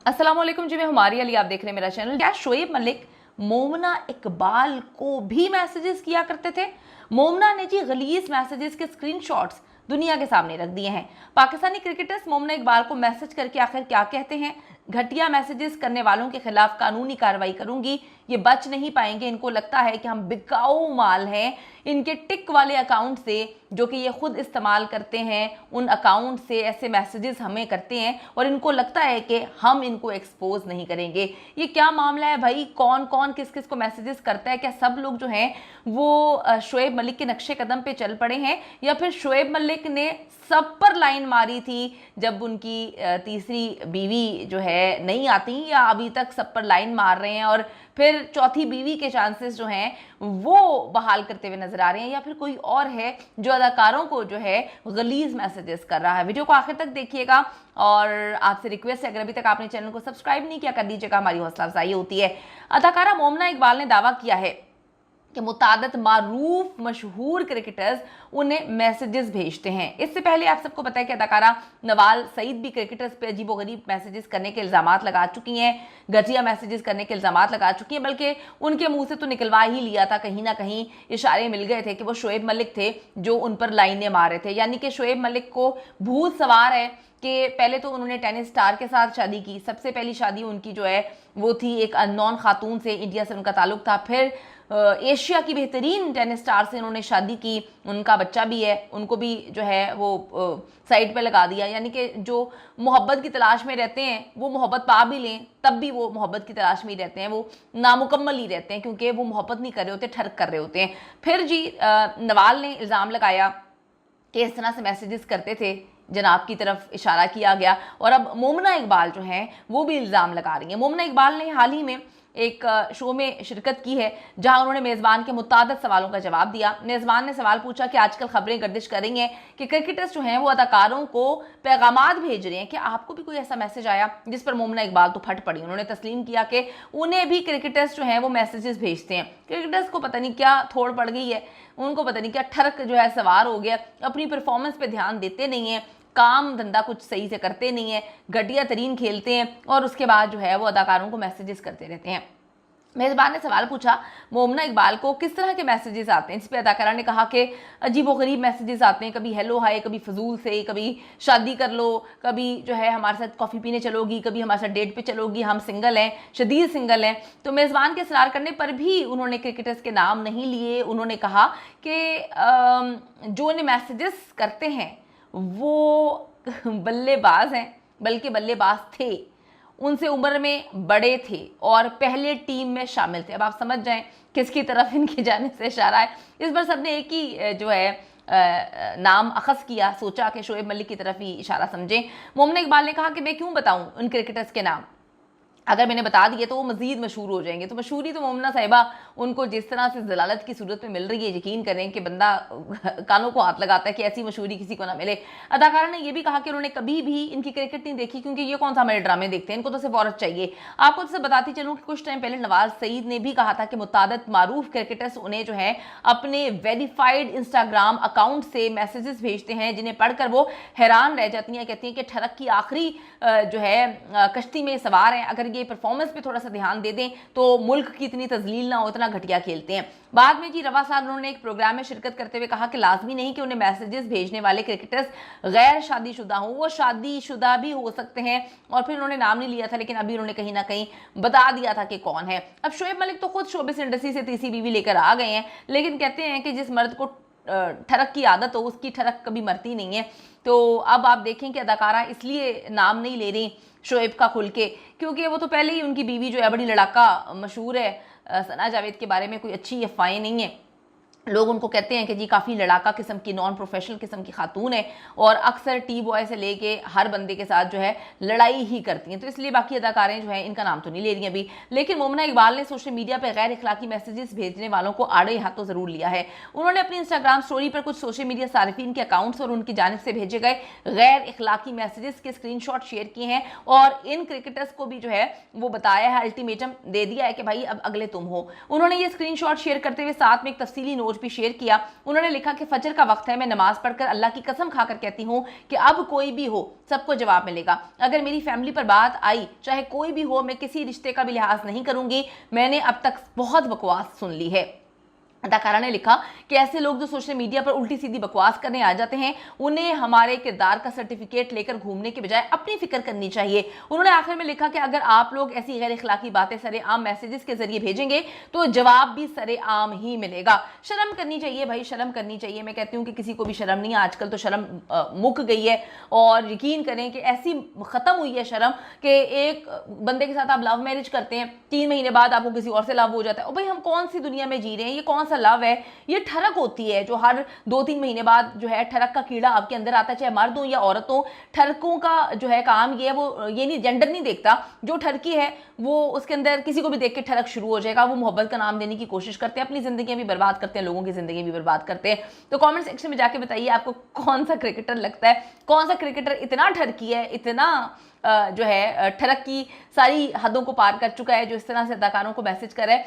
अस्सलाम वालेकुम जी, मैं हमारी अली, आप देख रहे हैं मेरा चैनल। क्या शोएब मलिक मोमना इकबाल को भी मैसेजेस किया करते थे? मोमना ने जी गलीज मैसेजेस के स्क्रीनशॉट्स दुनिया के सामने रख दिए हैं। पाकिस्तानी क्रिकेटर्स मोमना इकबाल को मैसेज करके आखिर क्या कहते हैं? घटिया मैसेजेस करने वालों के खिलाफ कानूनी कार्रवाई करूंगी, ये बच नहीं पाएंगे। इनको लगता है कि हम बिकाऊ माल हैं। इनके टिक वाले अकाउंट से, जो कि ये खुद इस्तेमाल करते हैं, उन अकाउंट से ऐसे मैसेजेस हमें करते हैं और इनको लगता है कि हम इनको एक्सपोज नहीं करेंगे। ये क्या मामला है भाई? कौन कौन किस किस को मैसेजेस करता है? क्या सब लोग जो हैं वो शोएब मलिक के नक्शे कदम पे चल पड़े हैं, या फिर शोएब मलिक ने सब पर लाइन मारी थी जब उनकी तीसरी बीवी जो है नहीं आती, या अभी तक सब पर लाइन मार रहे हैं और फिर चौथी बीवी के चांसेस जो हैं वो बहाल करते हुए नजर आ रहे हैं, या फिर कोई और है जो अदाकारों को जो है गलीज मैसेजेस कर रहा है? वीडियो को आखिर तक देखिएगा और आपसे रिक्वेस्ट है, अगर अभी तक आपने चैनल को सब्सक्राइब नहीं किया कर दीजिएगा, हमारी हौसला अफजाई होती है। अदाकारा मोमना इकबाल ने दावा किया है कि मुतादद मारूफ मशहूर क्रिकेटर्स उन्हें मैसेजेस भेजते हैं। इससे पहले आप सबको पता है कि अदाकारा नवाल सईद भी क्रिकेटर्स पे अजीबोगरीब मैसेजेस करने के इल्जामात लगा चुकी हैं, घटिया मैसेजेस करने के इल्जामात लगा चुकी हैं, बल्कि उनके मुंह से तो निकलवा ही लिया था। कहीं ना कहीं इशारे मिल गए थे कि वो शोएब मलिक थे जो उन पर लाइनें मार रहे थे। यानी कि शोएब मलिक को भूत सवार है कि पहले तो उन्होंने टेनिस स्टार के साथ शादी की। सबसे पहली शादी उनकी जो है वो थी एक अननोन खातून से, इंडिया से उनका ताल्लुक था। फिर एशिया की बेहतरीन टेनिस स्टार से उन्होंने शादी की, उनका बच्चा भी है, उनको भी जो है वो साइड पे लगा दिया। यानी कि जो मोहब्बत की तलाश में रहते हैं वो मोहब्बत पा भी लें तब भी वो मोहब्बत की तलाश में ही रहते हैं, वो नामुकम्मल ही रहते हैं, क्योंकि वो मोहब्बत नहीं कर रहे होते, ठर्क कर रहे होते हैं। फिर जी नवाल ने इल्ज़ाम लगाया कि इस तरह से मैसेजेस करते थे, जनाब की तरफ इशारा किया गया, और अब मोमना इकबाल जो हैं वो भी इल्ज़ाम लगा रही हैं। मोमना इकबाल ने हाल ही में एक शो में शिरकत की है जहां उन्होंने मेज़बान के मुतादद सवालों का जवाब दिया। मेज़बान ने सवाल पूछा कि आजकल खबरें गर्दिश कर रही हैं कि क्रिकेटर्स जो हैं वो अदाकारों को पैगामात भेज रहे हैं, कि आपको भी कोई ऐसा मैसेज आया? जिस पर मोमना इकबाल तो फट पड़ी। उन्होंने तस्लीम किया कि उन्हें भी क्रिकेटर्स जो हैं वो मैसेजेस भेजते हैं। क्रिकेटर्स को पता नहीं क्या थोड़ पड़ गई है, उनको पता नहीं क्या ठरक जो है सवार हो गया, अपनी परफॉर्मेंस पे ध्यान देते नहीं है, काम धंधा कुछ सही से करते नहीं है, घटिया तरीन खेलते हैं और उसके बाद जो है वो अदाकारों को मैसेजेस करते रहते हैं। मेज़बान ने सवाल पूछा मोमना इकबाल को किस तरह के मैसेजेस आते हैं, जिस पे अदाकारा ने कहा कि अजीबोगरीब मैसेजेस आते हैं, कभी हेलो हाय, कभी फजूल से, कभी शादी कर लो, कभी जो है हमारे साथ कॉफ़ी पीने चलोगी, कभी हमारे साथ डेट पे चलोगी, हम सिंगल हैं, शदीद सिंगल हैं। तो मेज़बान के इसरार करने पर भी उन्होंने क्रिकेटर्स के नाम नहीं लिए। उन्होंने कहा कि जो उन्हें मैसेजेस करते हैं वो बल्लेबाज हैं, बल्कि बल्लेबाज थे, उनसे उम्र में बड़े थे और पहले टीम में शामिल थे। अब आप समझ जाएं किसकी तरफ इनकी जाने से इशारा है। इस पर सबने एक ही जो है नाम अखज़ किया, सोचा कि शोएब मलिक की तरफ ही इशारा समझें। मोमना इकबाल ने कहा कि मैं क्यों बताऊं उन क्रिकेटर्स के नाम, अगर मैंने बता दिए तो वो मज़ीद मशहूर हो जाएंगे। तो मशहूरी तो मोमना साहिबा उनको जिस तरह से जलालत की सूरत में मिल रही है, यकीन करें कि बंदा कानों को हाथ लगाता है कि ऐसी मशहूरी किसी को ना मिले। अदाकारा ने यह भी कहा कि उन्होंने कभी भी इनकी क्रिकेट नहीं देखी, क्योंकि ये कौन सा हमारे ड्रामे देखते हैं, इनको तो सिर्फ औरत चाहिए। आपको तो बताती चलूँ कि कुछ टाइम पहले नवाज सईद ने भी कहा था कि मुतादद मारूफ क्रिकेटर्स उन्हें जो है अपने वेरीफाइड इंस्टाग्राम अकाउंट से मैसेजेस भेजते हैं, जिन्हें पढ़कर वो हैरान रह जाती हैं, कहती हैं कि ठरक की आखिरी जो है कश्ती में सवार हैं, अगर ये परफॉर्मेंस पे थोड़ा सा ध्यान दे दें तो मुल्क की इतनी तजलील ना हो, इतना घटिया खेलते हैं। बाद में जी रवा साहब उन्होंने एक प्रोग्राम में शिरकत करते हुए कहा कि लाजमी नहीं कि उन्हें मैसेजेस भेजने वाले क्रिकेटर्स गैर शादीशुदा हों, वो शादीशुदा भी हो सकते हैं। और फिर उन्होंने नाम नहीं लिया था, लेकिन अभी उन्होंने कहीं ना कहीं बता दिया था कि कौन है। अब शोएब मलिक तो खुद शोबिस इंडस्ट्री से तीसरी बीवी लेकर आ गए हैं, लेकिन कहते हैं कि जिस मर्द को ठरक की आदत हो उसकी ठरक कभी मरती नहीं है। तो अब आप देखें कि अदाकारा इसलिए नाम नहीं ले रही शोएब का खुल के, क्योंकि वो तो पहले ही उनकी बीवी जो है बड़ी लड़ाका मशहूर है। सना जावेद के बारे में कोई अच्छी अफवाहें नहीं है, लोग उनको कहते हैं कि जी काफ़ी लड़ाका किस्म की, नॉन प्रोफेशनल किस्म की खातून है और अक्सर टी बॉय से लेके हर बंदे के साथ जो है लड़ाई ही करती हैं। तो इसलिए बाकी अदाकारें जो हैं इनका नाम तो नहीं ले रही अभी। लेकिन मोमना इकबाल ने सोशल मीडिया पर गैर इखलाकी मैसेजेस भेजने वालों को आड़े हाथों ज़रूर लिया है। उन्होंने अपनी इंस्टाग्राम स्टोरी पर कुछ सोशल मीडिया सारिफिन के अकाउंट्स और उनकी जानिब से भेजे गए गैर इखलाकी मैसेजेस के स्क्रीनशॉट शेयर किए हैं और इन क्रिकेटर्स को भी जो है वो बताया है, अल्टीमेटम दे दिया है कि भाई अब अगले तुम हो। उन्होंने ये स्क्रीनशॉट शेयर करते हुए साथ में एक तफसीली नोट पोस्ट भी शेयर किया। उन्होंने लिखा कि फजर का वक्त है, मैं नमाज पढ़कर अल्लाह की कसम खाकर कहती हूँ कि अब कोई भी हो सबको जवाब मिलेगा। अगर मेरी फैमिली पर बात आई, चाहे कोई भी हो, मैं किसी रिश्ते का भी लिहाज नहीं करूंगी। मैंने अब तक बहुत बकवास सुन ली है। अदाकारा ने लिखा कि ऐसे लोग जो सोशल मीडिया पर उल्टी सीधी बकवास करने आ जाते हैं, उन्हें हमारे किरदार का सर्टिफिकेट लेकर घूमने के बजाय अपनी फिक्र करनी चाहिए। उन्होंने आखिर में लिखा कि अगर आप लोग ऐसी गैर इखलाकी बातें सरेआम मैसेजेस के जरिए भेजेंगे तो जवाब भी सरेआम ही मिलेगा। शर्म करनी चाहिए भाई, शर्म करनी चाहिए। मैं कहती हूँ कि किसी को भी शर्म नहीं है, आजकल तो शर्म मुक गई है। और यकीन करें कि ऐसी खत्म हुई है शर्म कि एक बंदे के साथ आप लव मैरिज करते हैं, 3 महीने बाद आपको किसी और से लव हो जाता है। और भाई हम कौन सी दुनिया में जी रहे हैं, ये कौन सा लव है? ये ठरक होती है जो हर 2-3 महीने बाद जो है ठरक का कीड़ा आपके अंदर आता है, चाहे मर्द हो या औरत हो। ठरकों का जो है काम ये है, वो ये नहीं, जेंडर नहीं देखता। जो ठरकी है वो उसके अंदर किसी को भी देख के ठरक शुरू हो जाएगा। वो मोहब्बत का नाम देने की कोशिश करते हैं, अपनी जिंदगी भी बर्बाद करते हैं, लोगों की जिंदगी भी बर्बाद करते हैं। तो कमेंट सेक्शन में जाके बताइए आपको कौन सा क्रिकेटर लगता है, कौन सा क्रिकेटर इतना ठरकी है, इतना जो है ठरक की सारी हदों को पार कर चुका है, जो इस तरह से अदाकारों को मैसेज कर रहा है।